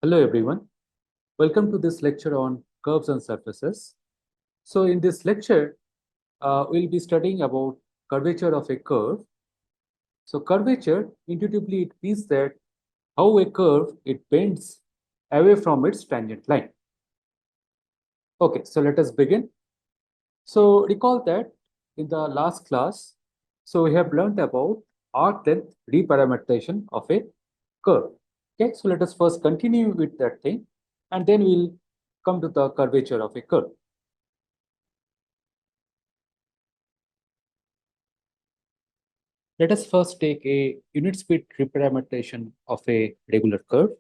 Hello everyone, welcome to this lecture on curves and surfaces. So in this lecture, we'll be studying about curvature of a curve. So curvature, intuitively it means that how a curve, it bends away from its tangent line. Okay, so let us begin. So recall that in the last class, so we have learned about arc length reparametrization of a curve. Okay, so let us first continue with that thing and then we'll come to the curvature of a curve. Let us first take a unit speed reparametrization of a regular curve.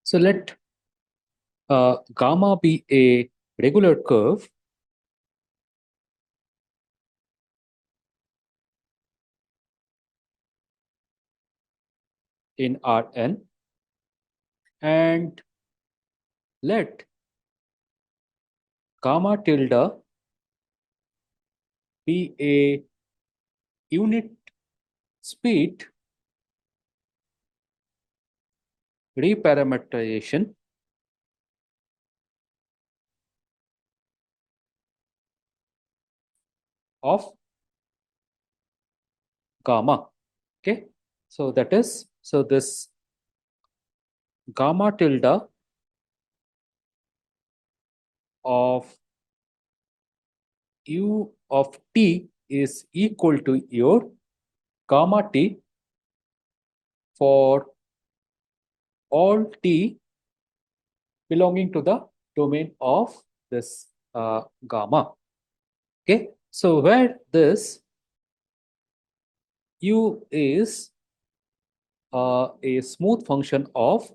So let gamma be a regular curve in Rn, and let gamma tilde be a unit speed reparametrization of gamma. Okay, so that is, so this gamma tilde of u of t is equal to your gamma t for all t belonging to the domain of this gamma. Okay, so where this u is a smooth function of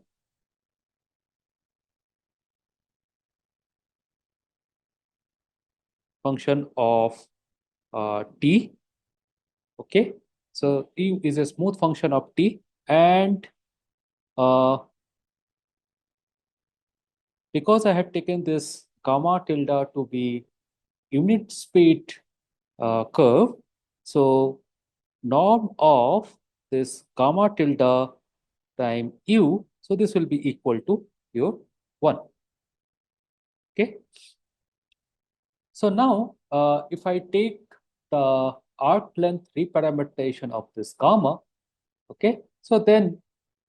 t. Okay, so t is a smooth function of t, and because I have taken this gamma tilde to be unit speed curve, so norm of this gamma tilde time u, so this will be equal to your 1. Okay, so now if I take the arc length reparametrization of this gamma, okay, so then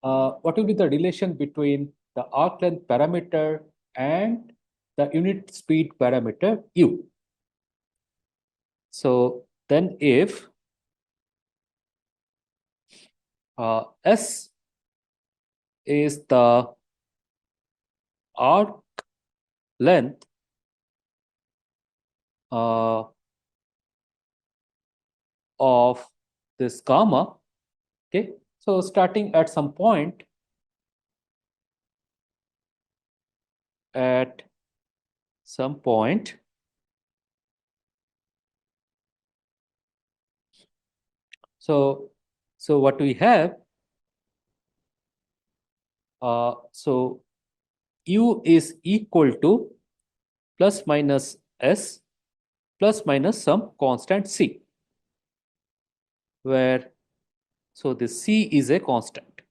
what will be the relation between the arc length parameter and the unit speed parameter u? So then if S is the arc length of this gamma, okay, so starting at some point so what we have, so u is equal to plus minus s plus minus some constant c, where so the c is a constant.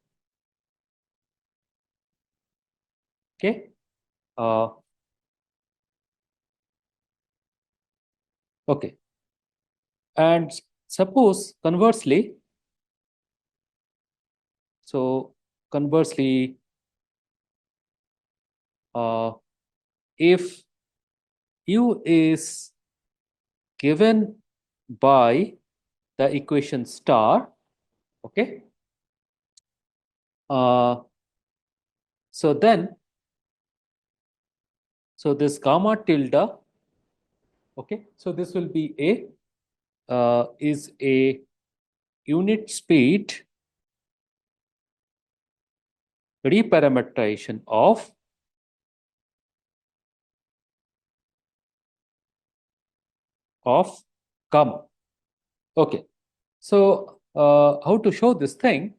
Okay, okay, and suppose conversely, so conversely, if u is given by the equation star, okay, so then, so this gamma tilde, okay, so this will be a is a unit speed reparametrization of gamma. Okay, so how to show this thing?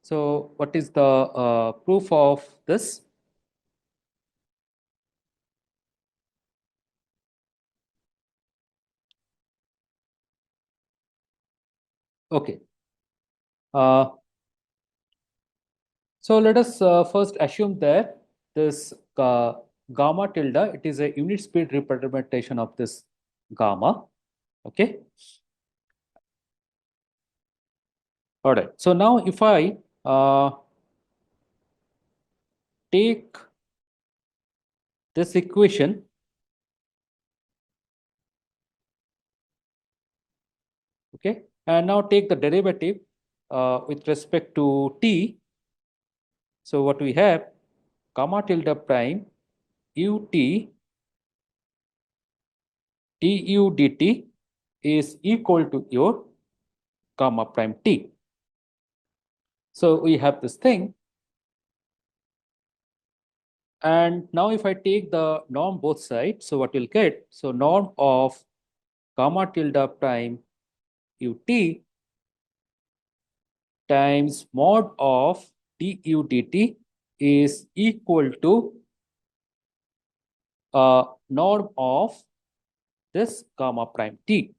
So what is the proof of this? Okay. Uh, so let us first assume that this gamma tilde, it is a unit speed representation of this gamma. Okay. All right. So now if I take this equation, okay, and now take the derivative with respect to t. So what we have, gamma tilde prime ut du dt is equal to your gamma prime t. So we have this thing. And now if I take the norm both sides, so what we'll get, so norm of gamma tilde prime ut times mod of du dt is equal to norm of this gamma prime t.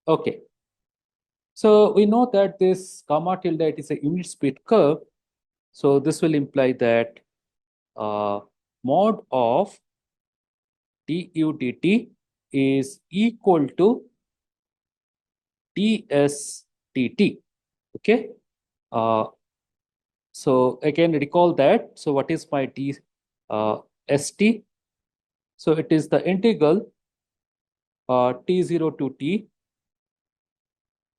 Okay. So we know that this gamma tilde, it is a unit speed curve. So this will imply that mod of du dt is equal to ds dt. Okay. So again, recall that. So what is my d st? So it is the integral t0 to t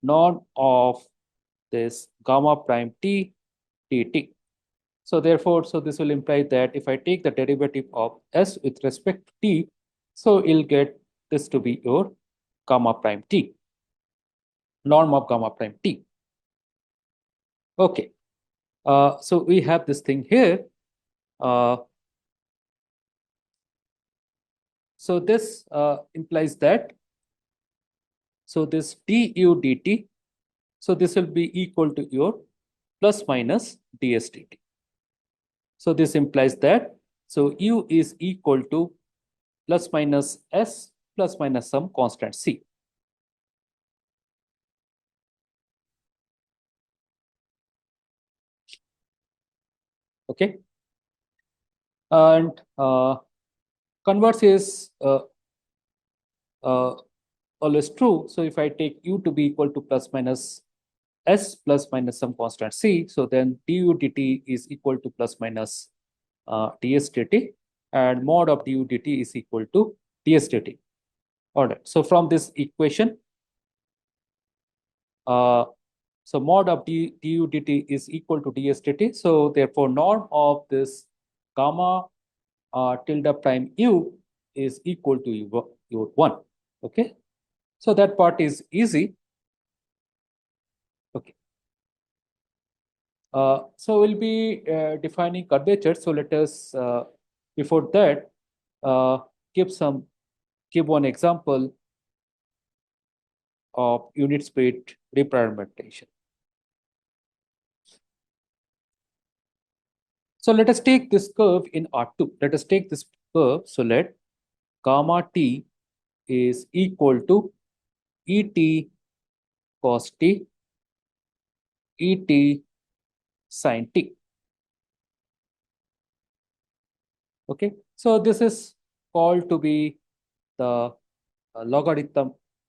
norm of this gamma prime t dt. So therefore, so this will imply that if I take the derivative of s with respect to t, so you'll get this to be your gamma prime t, norm of gamma prime t. Okay. So we have this thing here. So this implies that, so this du dt, so this will be equal to your plus minus ds dt. So this implies that, so u is equal to plus minus s plus minus some constant c. Okay. And converse is always true. So if I take u to be equal to plus minus s plus minus some constant c, so then du dt is equal to plus minus ds dt, and mod of du dt is equal to ds dt. All right. So from this equation, uh, so mod of du dt is equal to ds dt. So therefore, norm of this gamma tilde prime u is equal to u 1. Okay. So that part is easy. Okay. So we'll be defining curvature. So let us, before that, uh, give one example of unit speed re-parametrization. So let us take this curve in R2. Let us take this curve. So let gamma t is equal to et cos t, et sin t. Okay. So this is called to be the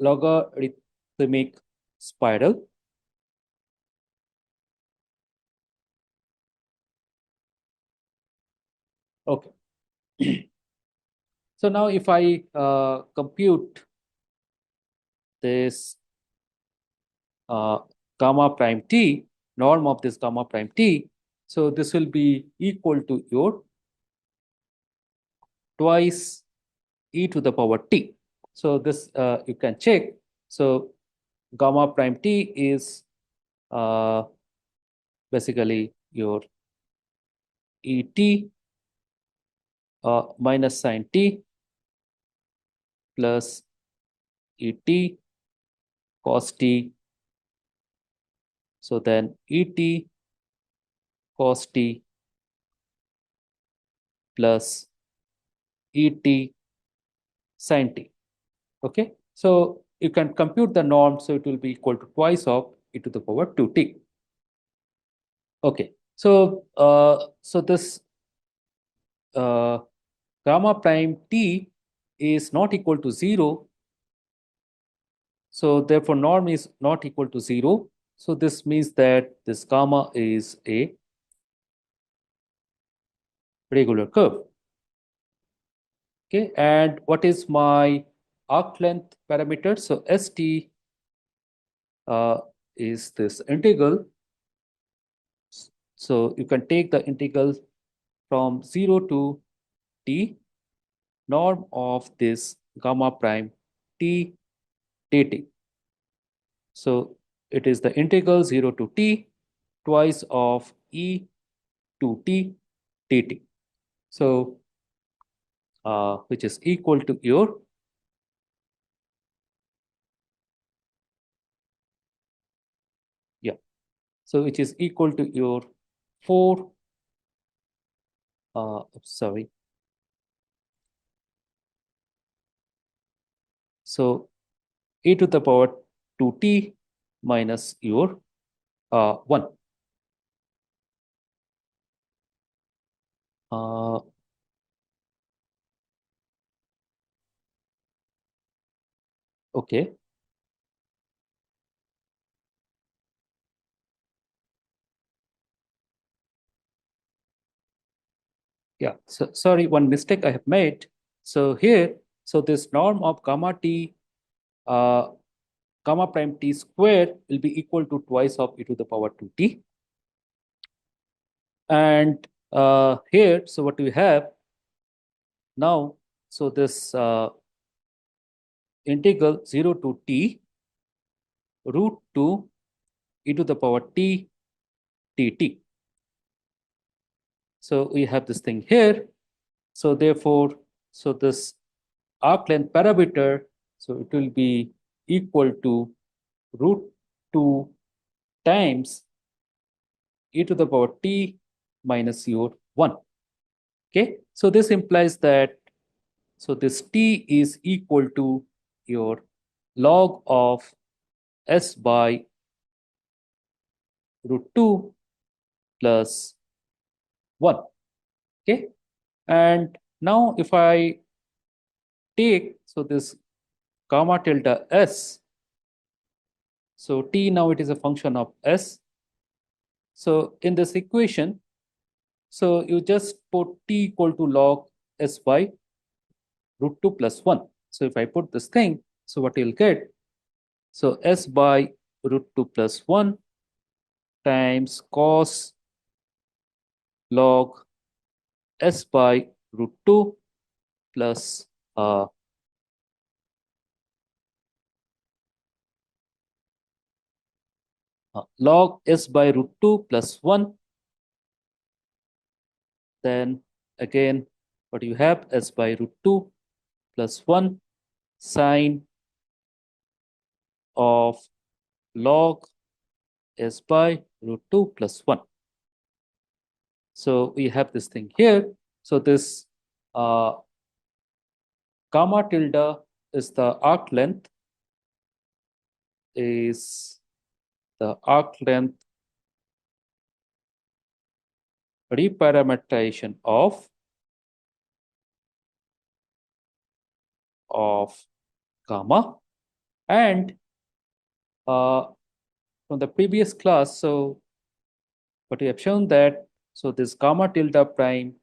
logarithmic spiral. Okay. So now if I compute this gamma prime t, norm of this gamma prime t, so this will be equal to your twice e to the power t. So this you can check. So gamma prime t is uh, basically your et minus sin t plus et cos t So then Et cos t plus Et sin t. Okay. So you can compute the norm. So it will be equal to twice of e to the power 2t. Okay. So this uh, gamma prime t is not equal to 0. So therefore norm is not equal to 0. So this means that this gamma is a regular curve. Okay, and what is my arc length parameter? So st is this integral. So you can take the integral from 0 to t, norm of this gamma prime t dt. So it is the integral 0 to t twice of e to t dt. So which is equal to your yeah. So which is equal to your 4 sorry. So e to the power 2t minus your 1. Uh, okay. Yeah. So sorry, one mistake I have made. So here, so this norm of gamma t, uh, gamma prime t square will be equal to twice of e to the power 2t. And here, so what we have now, so this integral 0 to t root 2 e to the power t dt. So we have this thing here. So therefore, so this arc length parameter, so it will be equal to root 2 times e to the power t minus your 1. Okay, so this implies that so this t is equal to your log of s by root 2 plus 1. Okay, and now if I take so this gamma tilde s, so t now it is a function of s. So in this equation, so you just put t equal to log s by root 2 plus 1. So if I put this thing, so what you'll get, so s by root 2 plus 1 times cos log s by root 2 plus log s by root 2 plus 1. Then again, what you have s by root 2 plus 1 sine of log s by root 2 plus 1. So we have this thing here. So this uh, gamma tilde is the arc length, is the arc length reparametrization of gamma. And from the previous class, so what we have shown that so this gamma tilde prime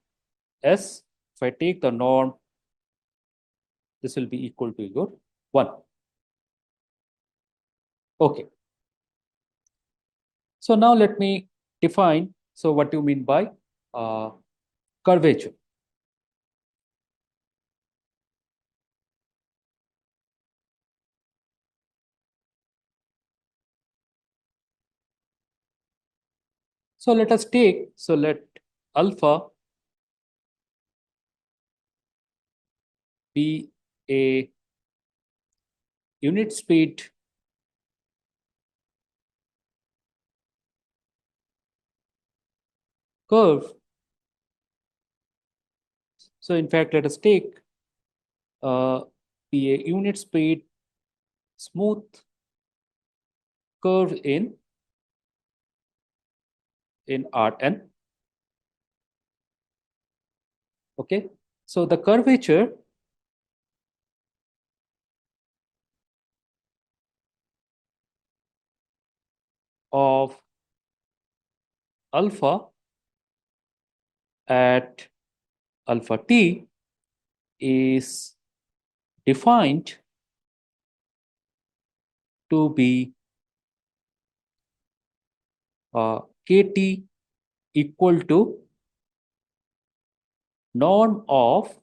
s, if I take the norm, this will be equal to your 1. Okay. So now let me define. So what do you mean by curvature? So let us take, so let alpha be a unit speed curve. So in fact, let us take be a unit speed smooth curve in Rn. Okay, so the curvature of alpha at alpha t is defined to be kt equal to norm of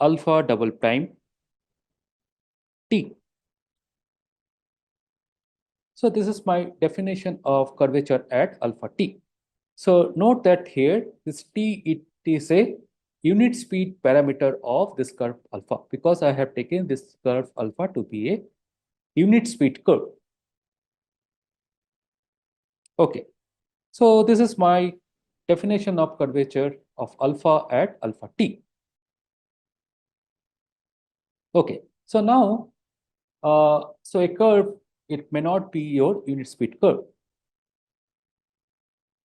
alpha double prime t. So this is my definition of curvature at alpha t. So note that here this t, it is a unit speed parameter of this curve alpha, because I have taken this curve alpha to be a unit speed curve. Okay, so this is my definition of curvature of alpha at alpha t. Okay, so now so a curve, it may not be your unit speed curve.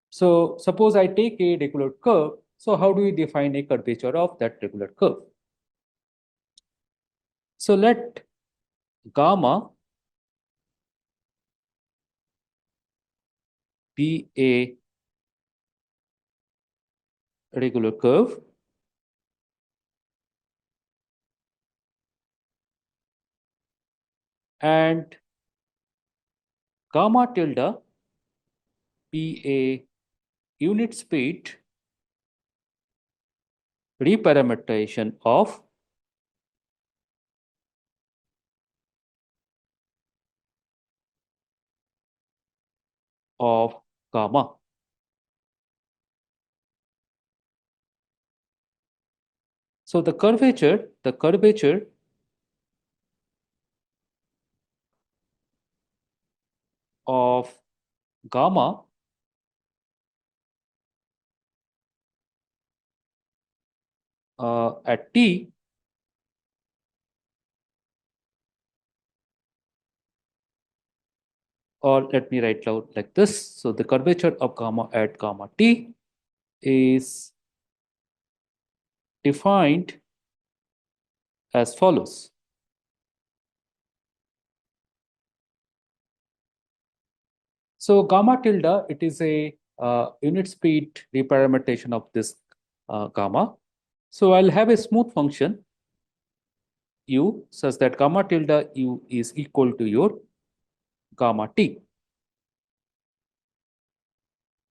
So suppose I take a regular curve. So how do we define a curvature of that regular curve? So let gamma be a regular curve and gamma tilde be a unit speed reparametrization of gamma. So the curvature of gamma at t or let me write out like this. So the curvature of gamma at gamma t is defined as follows. So gamma tilde, it is a unit speed reparametrization of this gamma. So I'll have a smooth function u such that gamma tilde u is equal to your gamma t.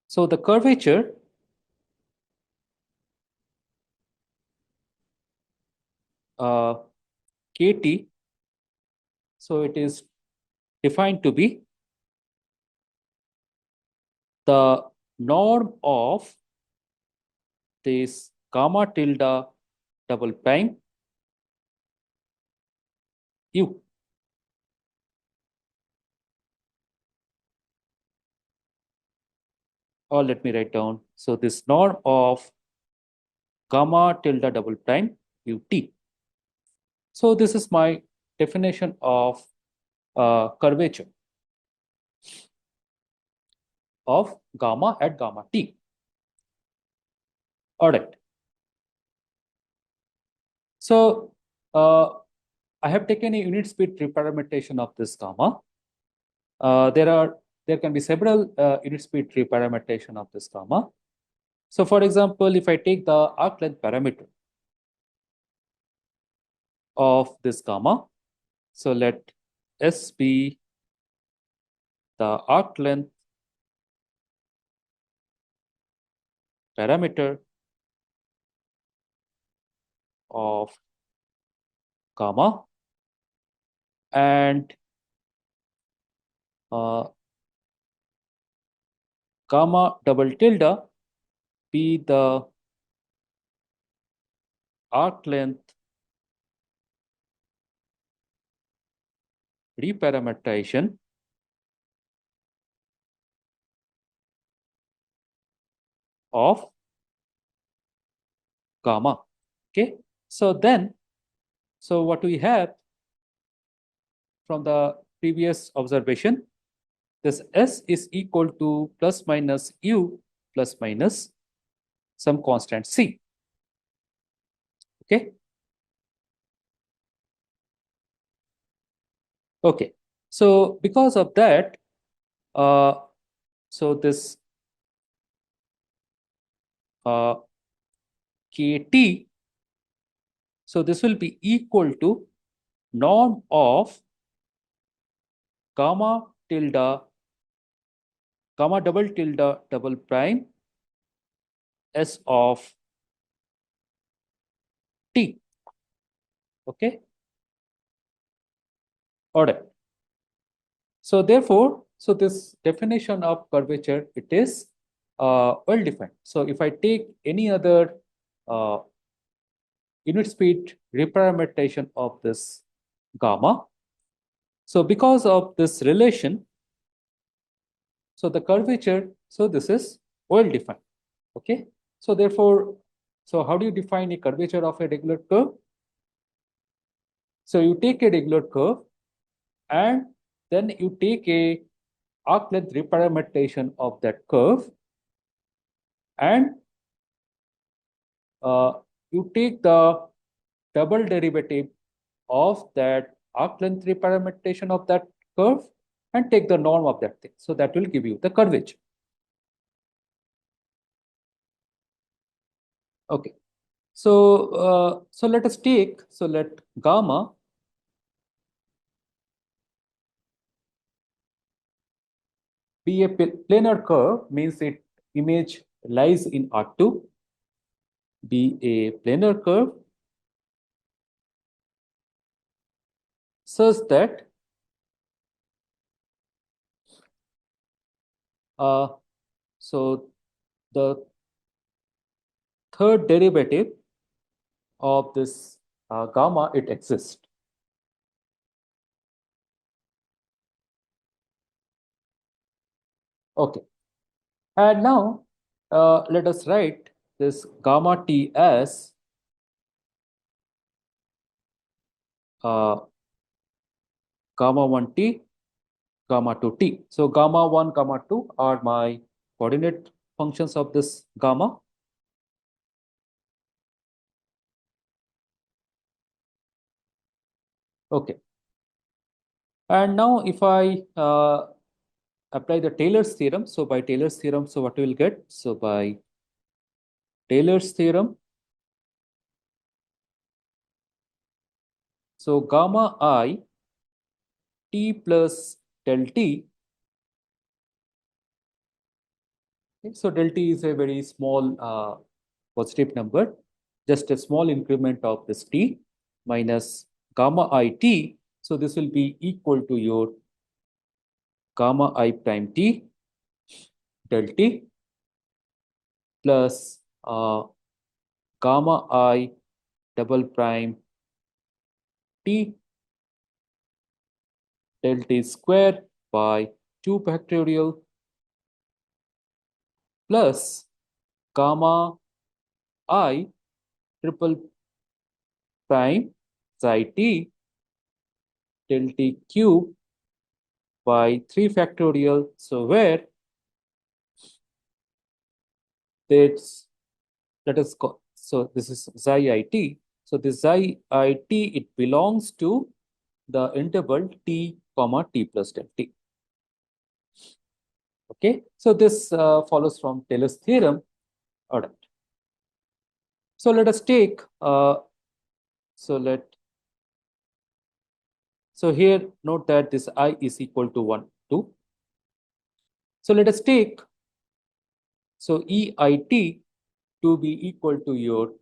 So the curvature kt, so it is defined to be the norm of this gamma tilde double prime u. Or let me write down. So this norm of gamma tilde double prime ut. So this is my definition of curvature of gamma at gamma t. All right. So I have taken a unit speed reparametrization of this gamma. There can be several unit speed reparametrization of this gamma. So for example, if I take the arc length parameter of this gamma, so let S be the arc length parameter of gamma, and gamma double tilde be the arc length reparametrization of gamma. Okay, so then, so what we have from the previous observation, this S is equal to plus minus U plus minus some constant C. Okay. Okay. So because of that, so this KT, so this will be equal to norm of gamma tilde, gamma double tilde double prime S of T. Okay. All right. So therefore, so this definition of curvature, it is well defined. So if I take any other uh, unit speed reparametrization of this gamma, so because of this relation, so the curvature, so this is well defined. Okay. So therefore, so how do you define a curvature of a regular curve? So you take a regular curve and then you take a arc length reparametrization of that curve, and you take the double derivative of that arc length reparametrization of that curve and take the norm of that thing. So that will give you the curvature. Okay. So so let us take, so let gamma be a planar curve, means its image lies in R2, be a planar curve such that so the third derivative of this gamma, it exists. Okay. And now let us write this gamma t as gamma 1t, gamma 2t. So gamma 1, gamma 2 are my coordinate functions of this gamma. Okay. And now if I apply the Taylor's theorem, so by Taylor's theorem, so what we will get? So by Taylor's theorem, so gamma I t plus del t. Okay, so del t is a very small positive number, just a small increment of this t minus gamma I t. So this will be equal to your gamma I prime t del t plus gamma I double prime t del t square by 2 factorial plus gamma I triple prime psi t del t cube by 3 factorial. So where that's, let us go. So this is psi it. So this psi it, it belongs to the interval t comma t plus del t. Okay. So this follows from Taylor's theorem. All right. So let us take. So here note that this I is equal to 1, 2. So let us take. So EIT to be equal to your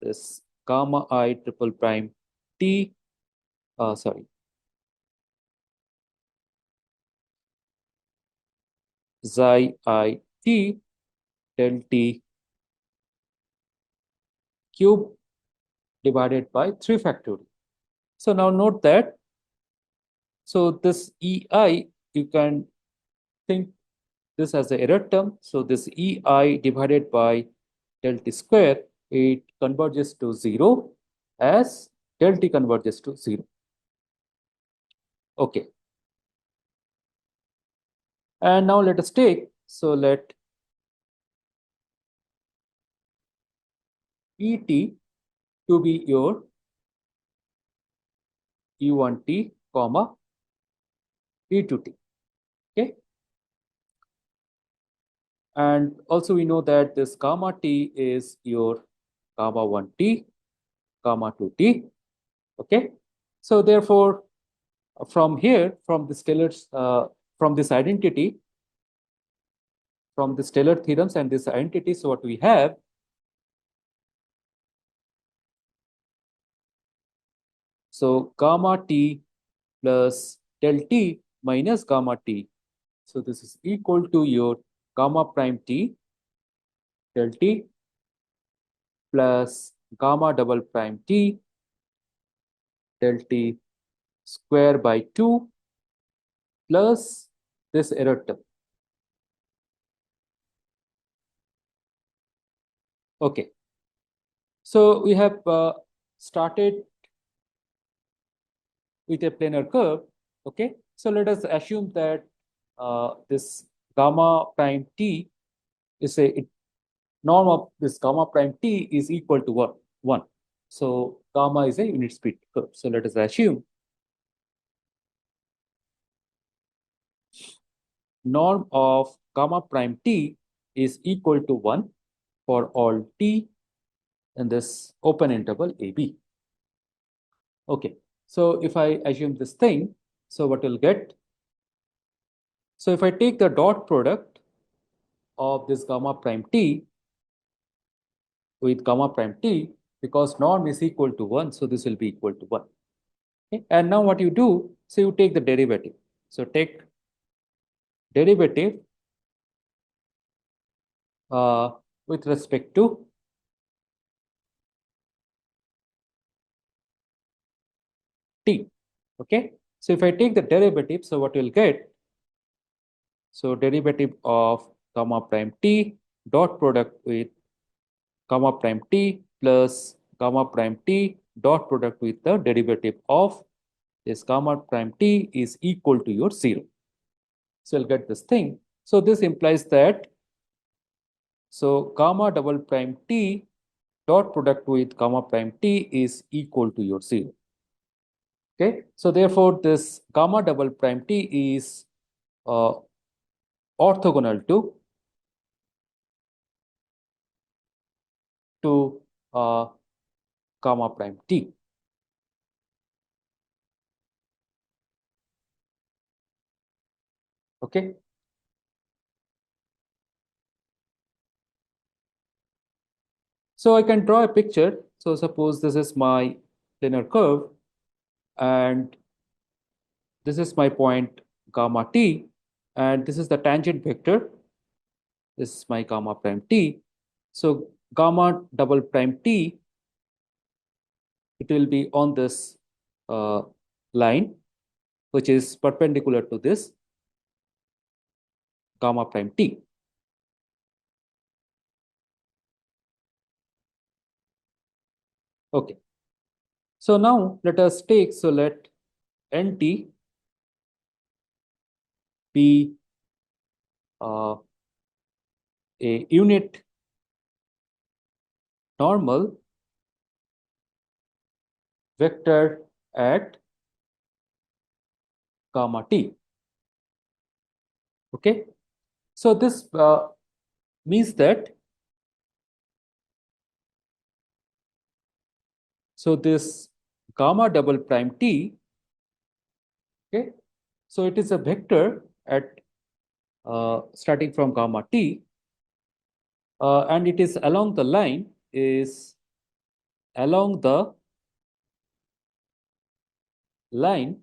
this gamma I triple prime t. Sorry. Psi I t del t cube divided by 3 factorial. So now note that, so this EI, you can think this as the error term. So this EI divided by del t square, it converges to 0 as del t converges to 0. Okay. And now let us take, so let Et to be your U1t, comma E2t. Okay. And also we know that this gamma t is your gamma 1t, gamma 2t. Okay. So therefore, from here, from this Taylor's, from this identity, from this Taylor theorems and this identity, so what we have, so gamma t plus del t minus gamma t. So this is equal to your gamma prime t del t plus gamma double prime t del t square by 2 plus this error term. Okay. So we have started with a planar curve. Okay. So let us assume that this gamma prime t is a norm of this gamma prime t is equal to what? 1. So gamma is a unit speed curve. So let us assume norm of gamma prime t is equal to 1 for all t in this open interval AB. Okay, so if I assume this thing, so what we'll get? So if I take the dot product of this gamma prime t with gamma prime t, because norm is equal to 1, so this will be equal to 1. Okay? And now what you do, so you take the derivative. So take derivative with respect to t. Okay, so if I take the derivative, so what you'll get? So derivative of gamma prime t dot product with gamma prime t plus gamma prime t dot product with the derivative of this gamma prime t is equal to your 0. So you'll get this thing. So this implies that so gamma double prime t dot product with gamma prime t is equal to your 0. Okay, so therefore this gamma double prime t is uh, orthogonal to gamma prime t. Okay. So I can draw a picture. So suppose this is my planar curve and this is my point gamma t and this is the tangent vector. This is my gamma prime t. So gamma double prime t, it will be on this line which is perpendicular to this gamma prime t. Okay. So now let us take, so let nt be a unit normal vector at gamma t. Okay. So this means that so this gamma double prime t, okay, so it is a vector at starting from gamma t, and it is along the line is along the line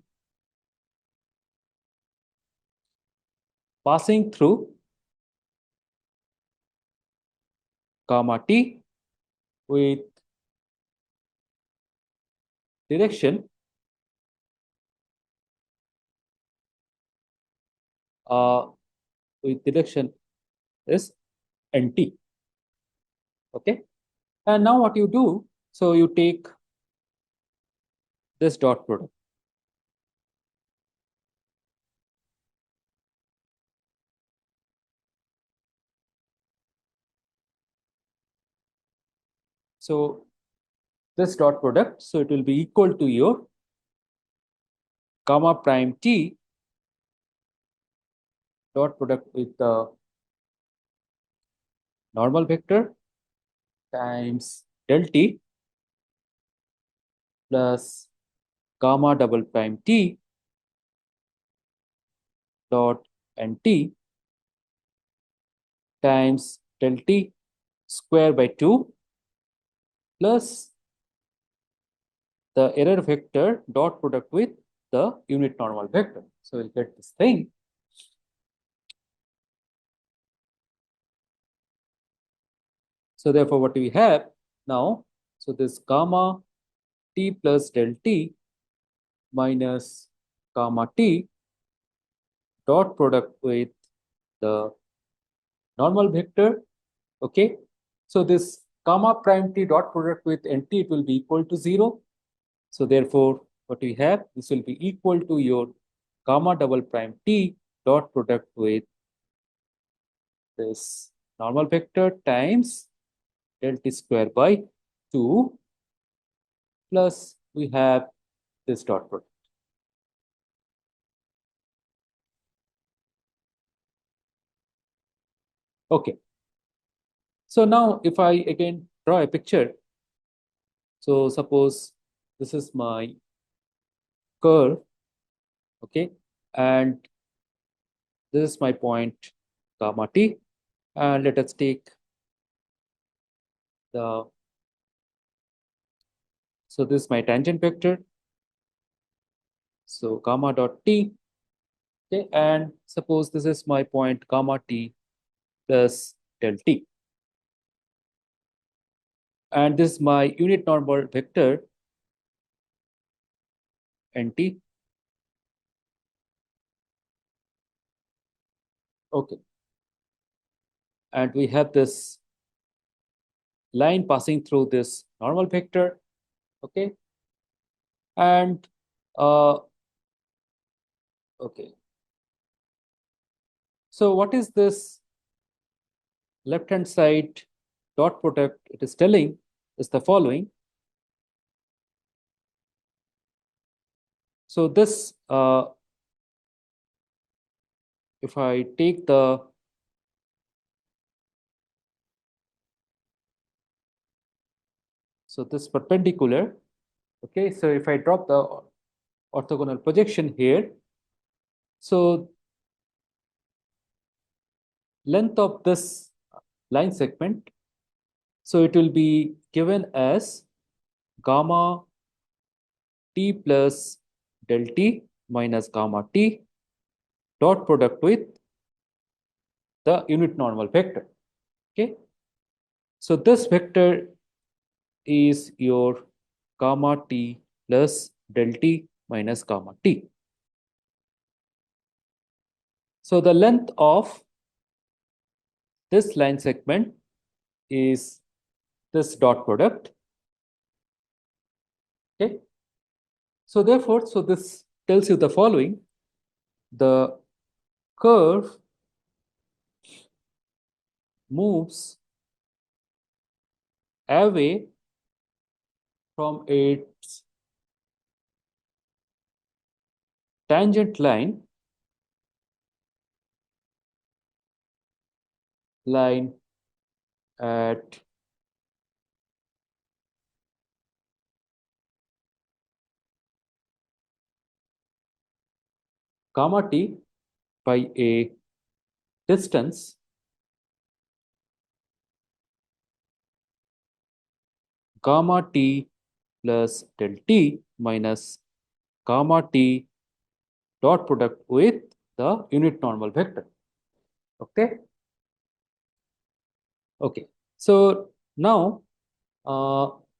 passing through gamma t with direction uh, with direction is NT. Okay. And now what you do, so you take this dot product. So this dot product, so it will be equal to your gamma prime t dot product with the normal vector times del t plus gamma double prime t dot nt times del t square by 2 plus the error vector dot product with the unit normal vector. So we'll get this thing. So therefore, what we have now, so this gamma t plus del t minus gamma t dot product with the normal vector. Okay. So this gamma prime t dot product with nt, it will be equal to 0. So therefore, what we have, this will be equal to your gamma double prime t dot product with this normal vector times del t square by 2 plus we have this dot product. Okay. So now if I again draw a picture, so suppose this is my curve, okay, and this is my point gamma t, and let us take the, so this is my tangent vector, so gamma dot t, okay, and suppose this is my point gamma t plus del t, and this is my unit normal vector nt. Okay, and we have this line passing through this normal vector, okay, and okay, so what is this left hand side dot product? It is telling is the following. So this if I take the, so this perpendicular, okay, so if I drop the orthogonal projection here, so length of this line segment, so it will be given as gamma t plus del t minus gamma t dot product with the unit normal vector. Okay, so this vector is your gamma t plus del t minus gamma t. So the length of this line segment is this dot product. Okay, so therefore, so this tells you the following: the curve moves away from its tangent line at gamma t by a distance gamma t plus del t minus gamma t dot product with the unit normal vector. Okay. Okay. So now,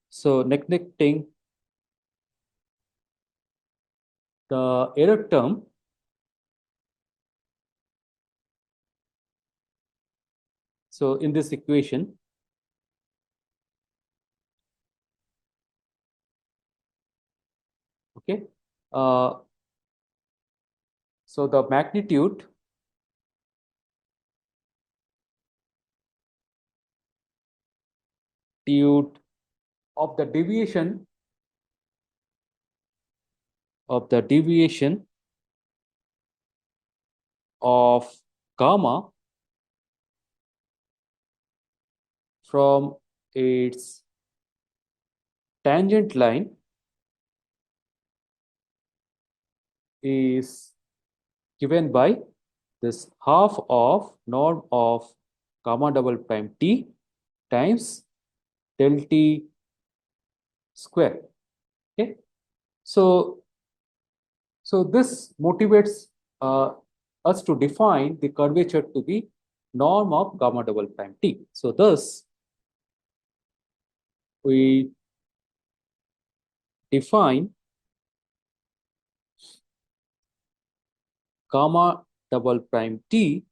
so neglecting the error term, So in this equation, okay, so the magnitude of the deviation of gamma from its tangent line is given by this half of norm of gamma double prime t times del t square. Okay, so this motivates us to define the curvature to be norm of gamma double prime t. So thus we define gamma double prime t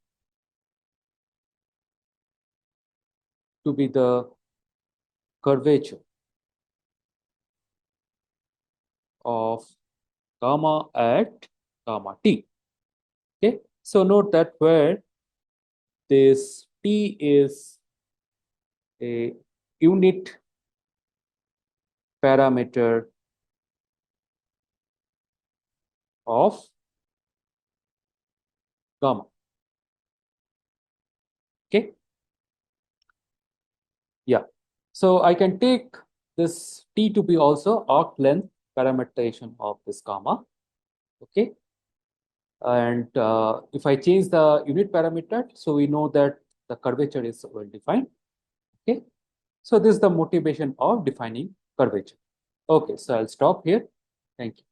to be the curvature of gamma at gamma t. Okay, so note that where this t is a unit parameter of gamma. Okay, yeah. So I can take this t to be also arc length parameterization of this gamma. Okay, and if I change the unit parameter, so we know that the curvature is well defined. Okay, so this is the motivation of defining curvature. Okay, so I'll stop here. Thank you.